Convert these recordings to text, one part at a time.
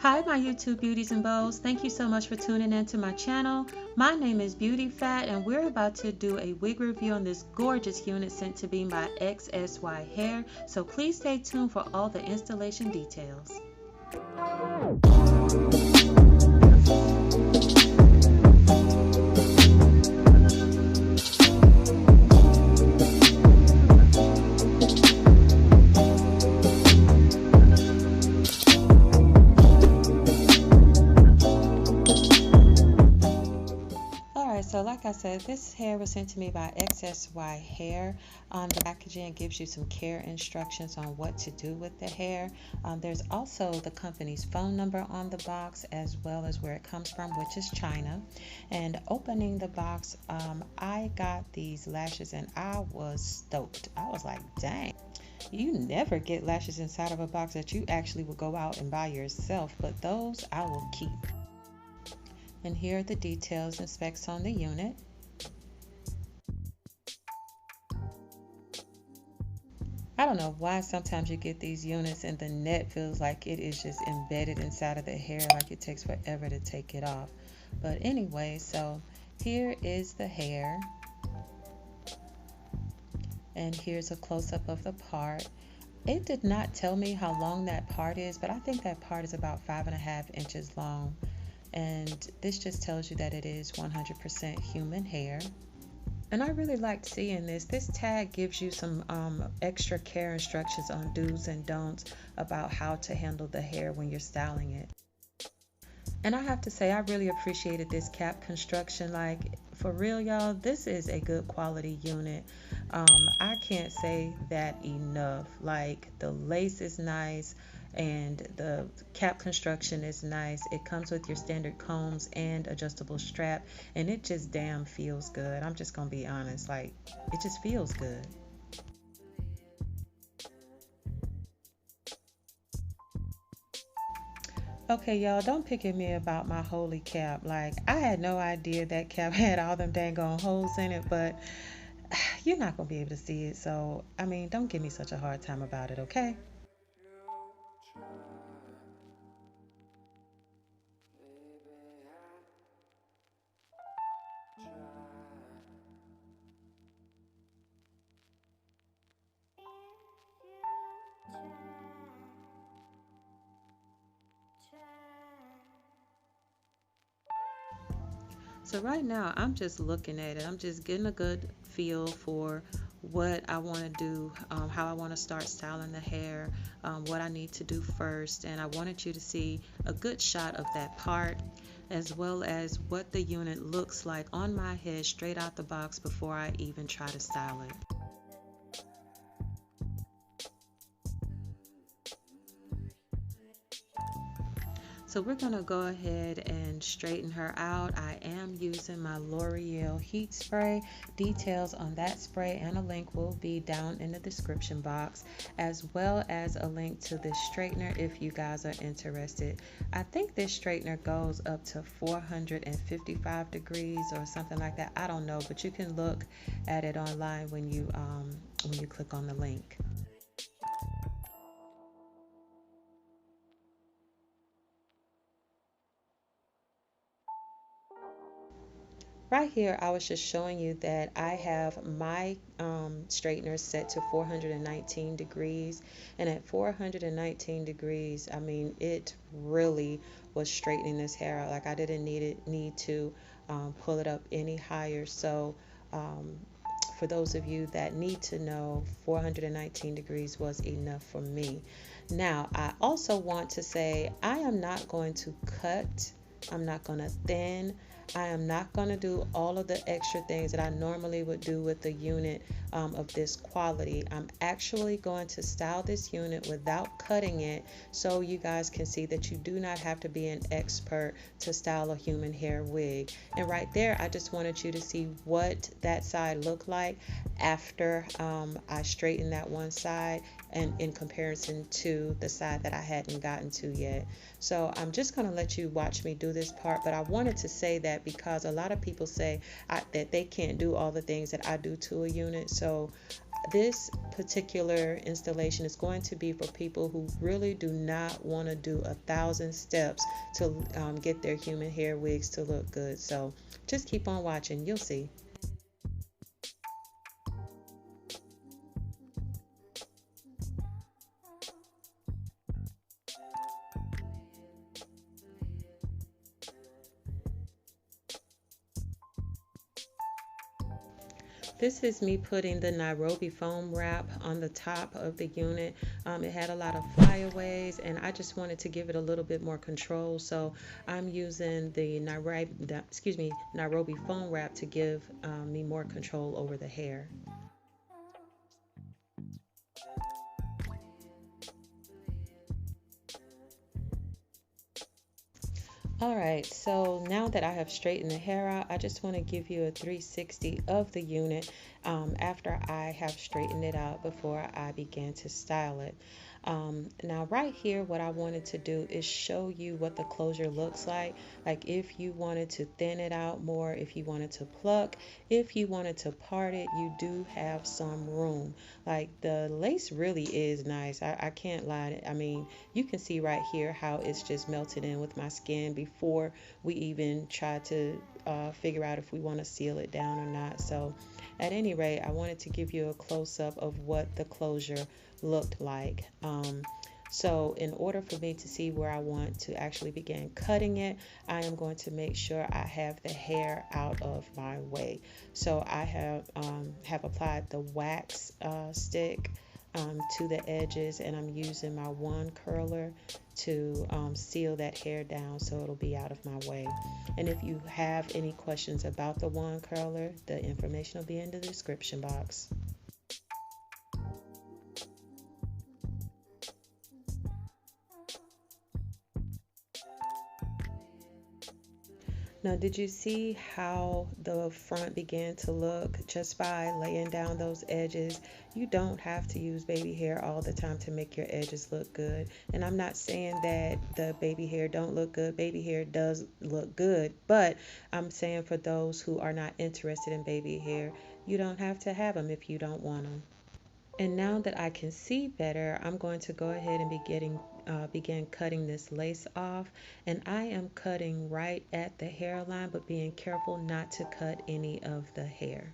Hi my YouTube beauties and bows, thank you so much for tuning in to my channel. My name is BeautiFAHT and we're about to do a wig review on this gorgeous unit sent to me by XSY hair, so please stay tuned for all the installation details. So like I said, this hair was sent to me by XSY hair. The packaging gives you some care instructions on what to do with the hair. There's also the company's phone number on the box, as well as where it comes from, which is China. And opening the box, I got these lashes and I was stoked. I was like, dang. You never get lashes inside of a box that you actually will go out and buy yourself, but those I will keep. And here are the details and specs on the unit. I don't know why sometimes you get these units and the net feels like it is just embedded inside of the hair, like it takes forever to take it off. But anyway, so here is the hair. And here's a close-up of the part. It did not tell me how long that part is, but I think that part is about 5.5 inches long. And this just tells you that it is 100% human hair. And I really liked seeing this. This tag gives you some extra care instructions on do's and don'ts about how to handle the hair when you're styling it. And I have to say, I really appreciated this cap construction. Like, for real, y'all, this is a good quality unit. I can't say that enough. Like, the lace is nice and the cap construction is nice. It comes with your standard combs and adjustable strap, and it just damn feels good. I'm just gonna be honest, like, it just feels good. Okay, y'all, don't pick at me about my holy cap. Like, I had no idea that cap had all them dang on holes in it, but you're not gonna be able to see it, so I mean, don't give me such a hard time about it, okay? So right now I'm just looking at it. I'm just getting a good feel for what I want to do, how I want to start styling the hair, what I need to do first. And I wanted you to see a good shot of that part, as well as what the unit looks like on my head straight out the box before I even try to style it. So we're going to go ahead and straighten her out. I am using my L'Oreal heat spray. Details on that spray and a link will be down in the description box, as well as a link to this straightener if you guys are interested. I think this straightener goes up to 455 degrees or something like that. I don't know, but you can look at it online when you click on the link. Right here, I was just showing you that I have my straightener set to 419 degrees. And at 419 degrees, I mean, it really was straightening this hair out. Like, I didn't need to pull it up any higher. So for those of you that need to know, 419 degrees was enough for me. Now, I also want to say I am not going to cut. I'm not going to thin. I am not going to do all of the extra things that I normally would do with a unit of this quality. I'm actually going to style this unit without cutting it, so you guys can see that you do not have to be an expert to style a human hair wig. And right there, I just wanted you to see what that side looked like after I straightened that one side, and in comparison to the side that I hadn't gotten to yet. So I'm just going to let you watch me do this part, but I wanted to say that because a lot of people say that they can't do all the things that I do to a unit. So this particular installation is going to be for people who really do not want to do 1,000 steps to get their human hair wigs to look good. So just keep on watching, you'll see. This is me putting the Nairobi foam wrap on the top of the unit. It had a lot of flyaways and I just wanted to give it a little bit more control. So I'm using the Nairobi foam wrap to give me more control over the hair. Alright, so now that I have straightened the hair out, I just want to give you a 360 of the unit after I have straightened it out before I began to style it. Now right here, what I wanted to do is show you what the closure looks like if you wanted to thin it out more, if you wanted to pluck, if you wanted to part it, you do have some room. Like the lace really is nice. I can't lie. I mean, you can see right here how it's just melted in with my skin before we even try to figure out if we want to seal it down or not. So at any rate, I wanted to give you a close-up of what the closure looked like. So in order for me to see where I want to actually begin cutting it, I am going to make sure I have the hair out of my way. So I have applied the wax stick to the edges, and I'm using my wand curler to seal that hair down so it'll be out of my way. And if you have any questions about the wand curler, the information will be in the description box. Now, did you see how the front began to look just by laying down those edges? You don't have to use baby hair all the time to make your edges look good. And I'm not saying that the baby hair don't look good. Baby hair does look good, but I'm saying for those who are not interested in baby hair, you don't have to have them if you don't want them. And now that I can see better, I'm going to go ahead and begin cutting this lace off. And I am cutting right at the hairline, but being careful not to cut any of the hair.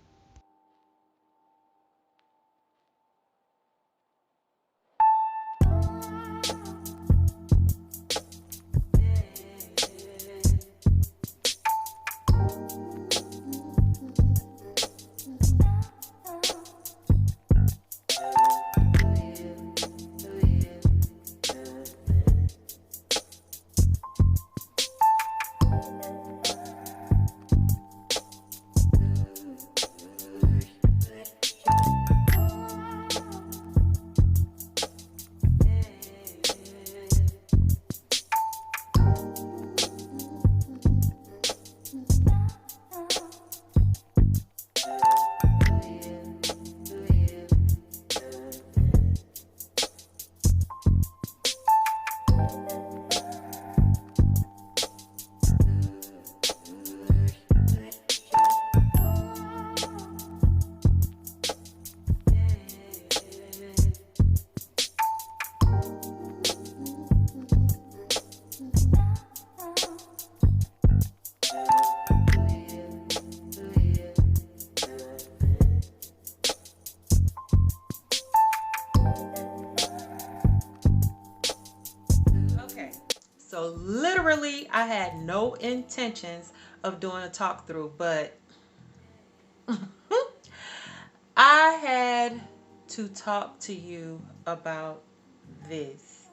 So literally, I had no intentions of doing a talk through, but I had to talk to you about this.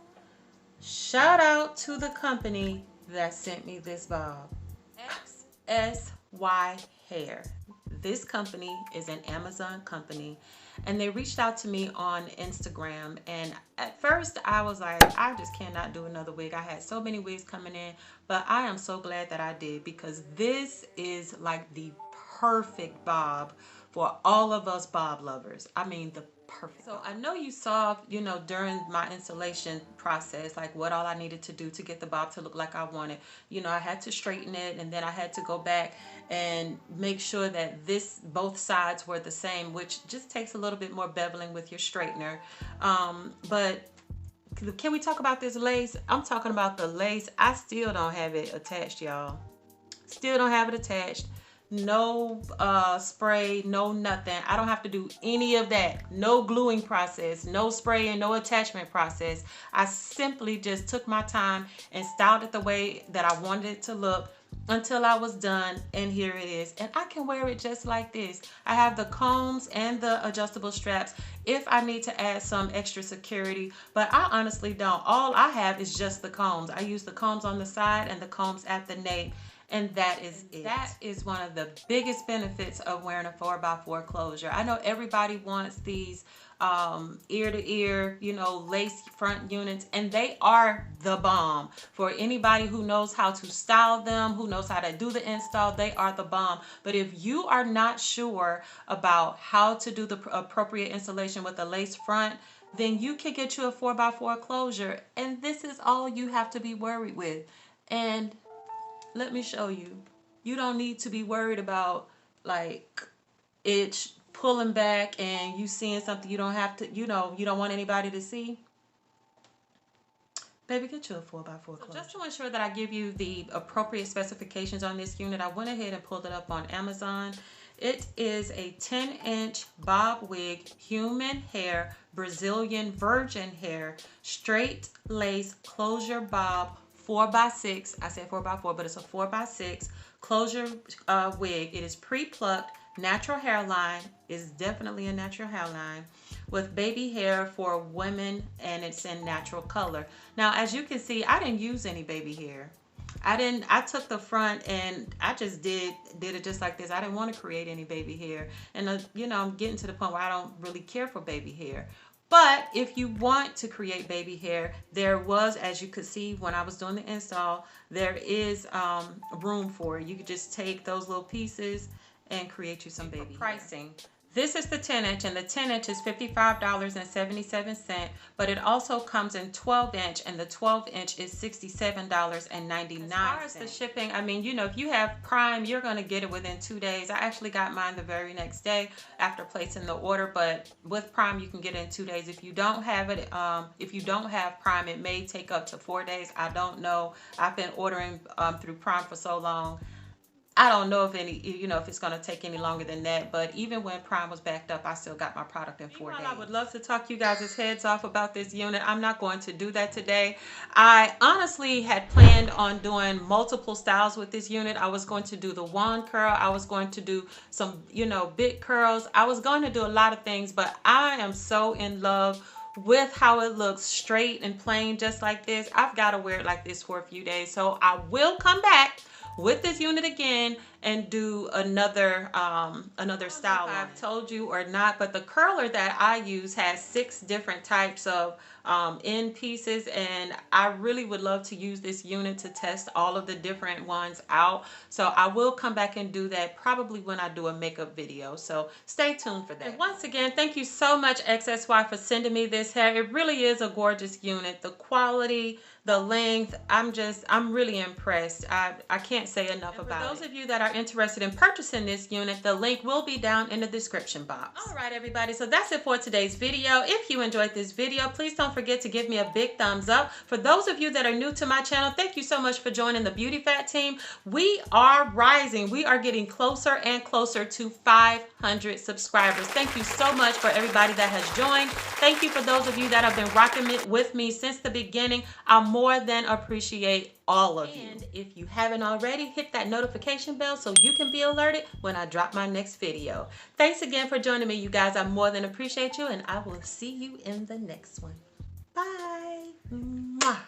Shout out to the company that sent me this bob. XSY Hair. This company is an Amazon company, and they reached out to me on Instagram. And at first I was like, I just cannot do another wig. I had so many wigs coming in, but I am so glad that I did, because this is like the perfect bob for all of us bob lovers. I mean, the perfect. So I know you saw, you know, during my installation process, like what all I needed to do to get the bob to look like I wanted. You know, I had to straighten it, and then I had to go back and make sure that both sides were the same, which just takes a little bit more beveling with your straightener. But can we talk about this lace? I'm talking about the lace. I still don't have it attached, y'all. Still don't have it attached. No spray, no nothing. I don't have to do any of that. No gluing process, no spray, and no attachment process. I simply just took my time and styled it the way that I wanted it to look until I was done, and here it is. And I can wear it just like this. I have the combs and the adjustable straps if I need to add some extra security, but I honestly don't. All I have is just the combs. I use the combs on the side and the combs at the nape, and that is it. That is one of the biggest benefits of wearing a 4x4 closure. I know everybody wants these ear to ear, you know, lace front units, and they are the bomb. For anybody who knows how to style them, who knows how to do the install, they are the bomb. But if you are not sure about how to do the appropriate installation with a lace front, then you can get you a 4x4 closure, and this is all you have to be worried with. And let me show you. You don't need to be worried about like it pulling back and you seeing something you don't have to, you know, you don't want anybody to see. Baby, get you a 4x4 closure. So just to ensure that I give you the appropriate specifications on this unit, I went ahead and pulled it up on Amazon. It is a 10-inch bob wig, human hair, Brazilian virgin hair, straight lace closure bob, 4x6. I said 4x4, but it's a 4x6 closure wig. It is pre-plucked, natural hairline. Is definitely a natural hairline with baby hair for women, and it's in natural color. Now, as you can see, I didn't use any baby hair. I took the front and I just did it just like this. I didn't want to create any baby hair. And you know, I'm getting to the point where I don't really care for baby hair. But if you want to create baby hair, there was, as you could see when I was doing the install, there is room for it. You could just take those little pieces and create you some baby pricing. Hair. This is the 10-inch, and the 10-inch is $55.77, but it also comes in 12-inch, and the 12-inch is $67.99. As far as the shipping, I mean, you know, if you have Prime, you're going to get it within 2 days. I actually got mine the very next day after placing the order, but with Prime, you can get it in 2 days. If you don't have it, if you don't have Prime, it may take up to 4 days. I don't know. I've been ordering through Prime for so long. I don't know if if it's going to take any longer than that, but even when Prime was backed up, I still got my product in 4 days. I would love to talk you guys' heads off about this unit. I'm not going to do that today. I honestly had planned on doing multiple styles with this unit. I was going to do the wand curl. I was going to do some, you know, big curls. I was going to do a lot of things, but I am so in love with how it looks straight and plain just like this. I've got to wear it like this for a few days. So I will come back with this unit again and do another style. I've told you or not, but the curler that I use has 6 different types of end pieces, and I really would love to use this unit to test all of the different ones out. So I will come back and do that probably when I do a makeup video, so stay tuned for that. And once again, thank you so much XSY for sending me this hair. It really is a gorgeous unit. The quality, the length, I'm really impressed. I can't say enough about it. For those of you that are interested in purchasing this unit, the link will be down in the description box. All right, everybody, so that's it for today's video. If you enjoyed this video, please don't forget to give me a big thumbs up. For those of you that are new to my channel, thank you so much for joining the BeautiFAHT team. We are rising. We are getting closer and closer to 500 subscribers. Thank you so much for everybody that has joined. Thank you for those of you that have been rocking it with me since the beginning. I more than appreciate all of you. And if you haven't already, hit that notification bell so you can be alerted when I drop my next video. Thanks again for joining me, you guys. I more than appreciate you, and I will see you in the next one. Bye. Mwah.